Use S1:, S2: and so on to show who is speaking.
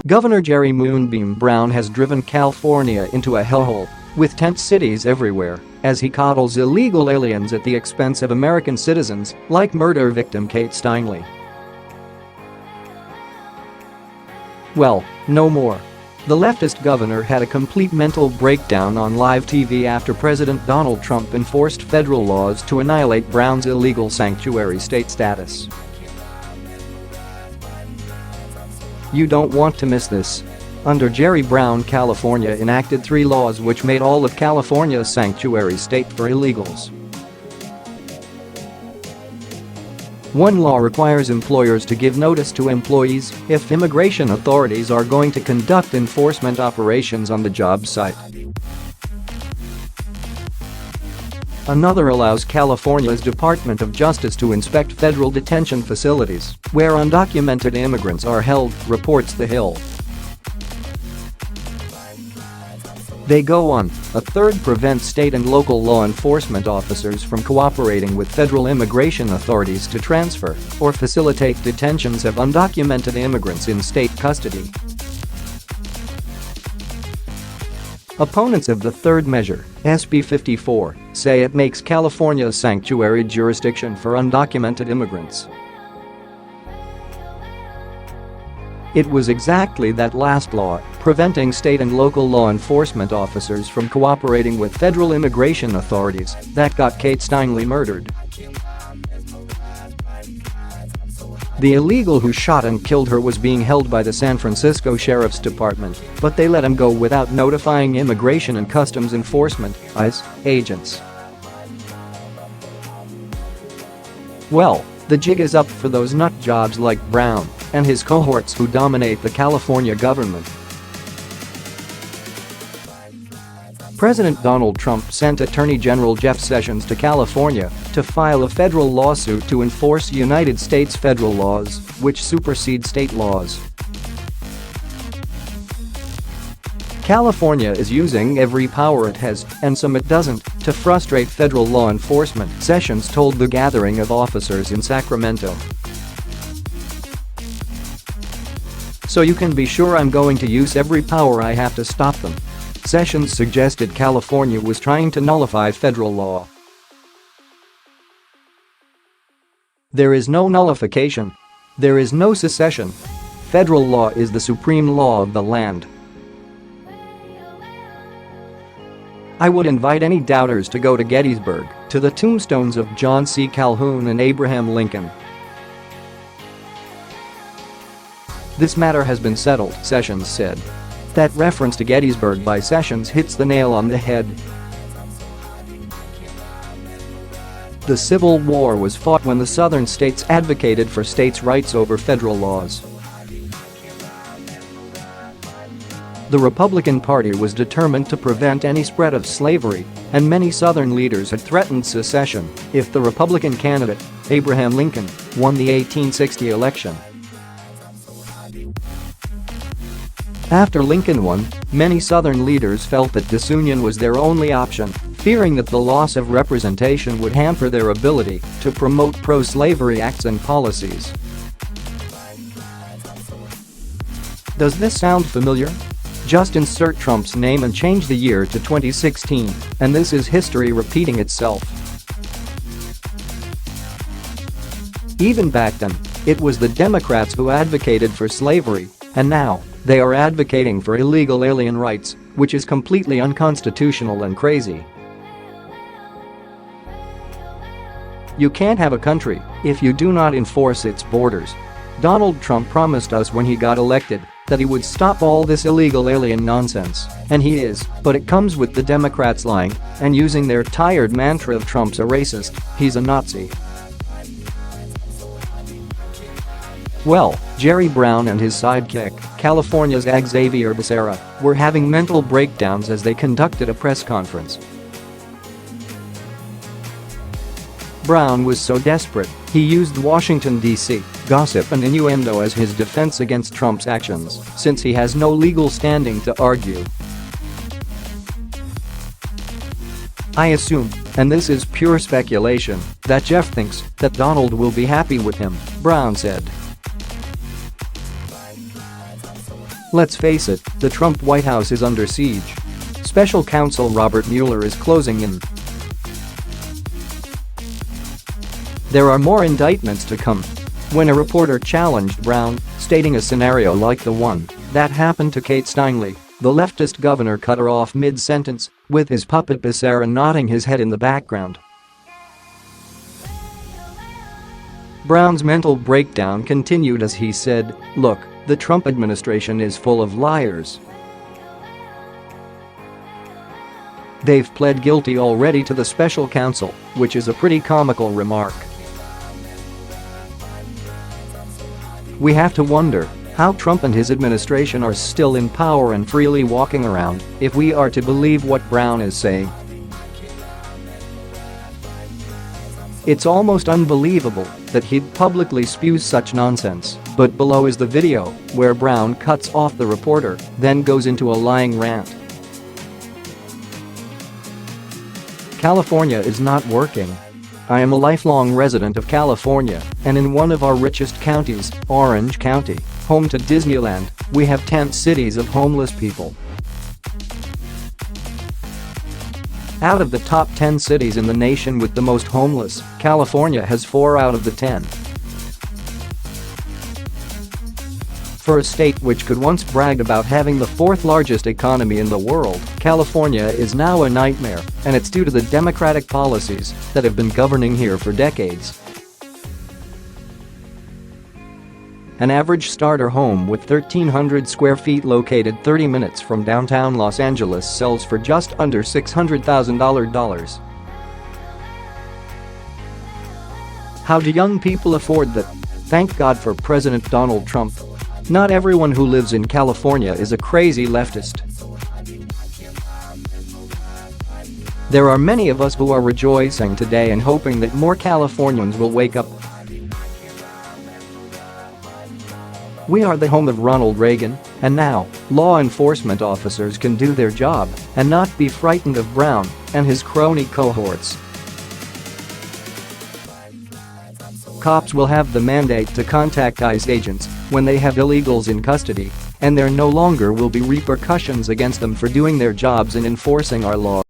S1: Governor Jerry "Moonbeam" Brown has driven Calfornia into a hellhole, with tent cities everywhere, as he coddles illegal aliens at the expense of American citizens, like murder victim Kate Steinle. Well, no more. The leftist governor had a complete mental breakdown on live TV after President Donald Trump enforced federal laws to annihilate Brown's illegal sanctuary state status. You don't want to miss this. Under Jerry Brown, California enacted 3 laws which made all of California a sanctuary state for illegals. 1 law requires employers to give notice to employees if immigration authorities are going to conduct enforcement operations on the job site. Another allows California's Department of Justice to inspect federal detention facilities where undocumented immigrants are held, reports The Hill. They go on. A third prevents state and local law enforcement officers from cooperating with federal immigration authorities to transfer or facilitate detentions of undocumented immigrants in state custody. Opponents of the third measure, SB 54, say it makes California a sanctuary jurisdiction for undocumented immigrants. It was exactly that last law, preventing state and local law enforcement officers from cooperating with federal immigration authorities, that got Kate Steinle murdered. The illegal who shot and killed her was being held by the San Francisco Sheriff's Department, but they let him go without notifying Immigration and Customs Enforcement (ICE) agents. Well, the jig is up for those nutjobs like Brown and his cohorts who dominate the California government. President Donald Trump sent Attorney General Jeff Sessions to California to file a federal lawsuit to enforce United States federal laws, which supersede state laws. California is using every power it has, and some it doesn't, to frustrate federal law enforcement, Sessions told the gathering of officers in Sacramento. So you can be sure I'm going to use every power I have to stop them. Sessions suggested California was trying to nullify federal law. There is no nullification. There is no secession. Federal law is the supreme law of the land. I would invite any doubters to go to Gettysburg, to the tombstones of John C. Calhoun and Abraham Lincoln. This matter has been settled, Sessions said. That reference to Gettysburg by Sessions hits the nail on the head. The Civil War was fought when the southern states advocated for states' rights over federal laws. The Republican Party was determined to prevent any spread of slavery, and many southern leaders had threatened secession if the Republican candidate, Abraham Lincoln, won the 1860 election. After Lincoln won, many Southern leaders felt that disunion was their only option, fearing that the loss of representation would hamper their ability to promote pro-slavery acts and policies. Does this sound familiar? Just insert Trump's name and change the year to 2016, and this is history repeating itself. Even back then, it was the Democrats who advocated for slavery, and now, they are advocating for illegal alien rights, which is completely unconstitutional and crazy. You can't have a country if you do not enforce its borders. Donald Trump promised us when he got elected that he would stop all this illegal alien nonsense, and he is, but it comes with the Democrats lying and using their tired mantra of Trump's a racist, he's a Nazi. Well, Jerry Brown and his sidekick, California's Xavier Becerra, were having mental breakdowns as they conducted a press conference. Brown was so desperate, he used Washington, D.C., gossip and innuendo as his defense against Trump's actions, since he has no legal standing to argue. I assume, and this is pure speculation, that Jeff thinks that Donald will be happy with him," Brown said. Let's face it, the Trump White House is under siege. Special counsel Robert Mueller is closing in. There are more indictments to come. When a reporter challenged Brown, stating a scenario like the one that happened to Kate Steinle, the leftist governor cut her off mid-sentence, with his puppet Becerra nodding his head in the background. Brown's mental breakdown continued as he said, "Look, the Trump administration is full of liars. They've pled guilty already to the special counsel," which is a pretty comical remark. We have to wonder how Trump and his administration are still in power and freely walking around, if we are to believe what Brown is saying. It's almost unbelievable that he'd publicly spew such nonsense, but below is the video where Brown cuts off the reporter, then goes into a lying rant. California is not working. I am a lifelong resident of California, and in one of our richest counties, Orange County, home to Disneyland, we have tent cities of homeless people. Out of the top 10 cities in the nation with the most homeless, California has 4 out of the 10. For a state which could once brag about having the 4th largest economy in the world, California is now a nightmare, and it's due to the Democratic policies that have been governing here for decades. An average starter home with 1,300 square feet located 30 minutes from downtown Los Angeles sells for just under $600,000. How do young people afford that? Thank God for President Donald Trump. Not everyone who lives in California is a crazy leftist. There are many of us who are rejoicing today and hoping that more Californians will wake up. We are the home of Ronald Reagan, and now, law enforcement officers can do their job and not be frightened of Brown and his crony cohorts. Cops will have the mandate to contact ICE agents when they have illegals in custody, and there no longer will be repercussions against them for doing their jobs and enforcing our laws.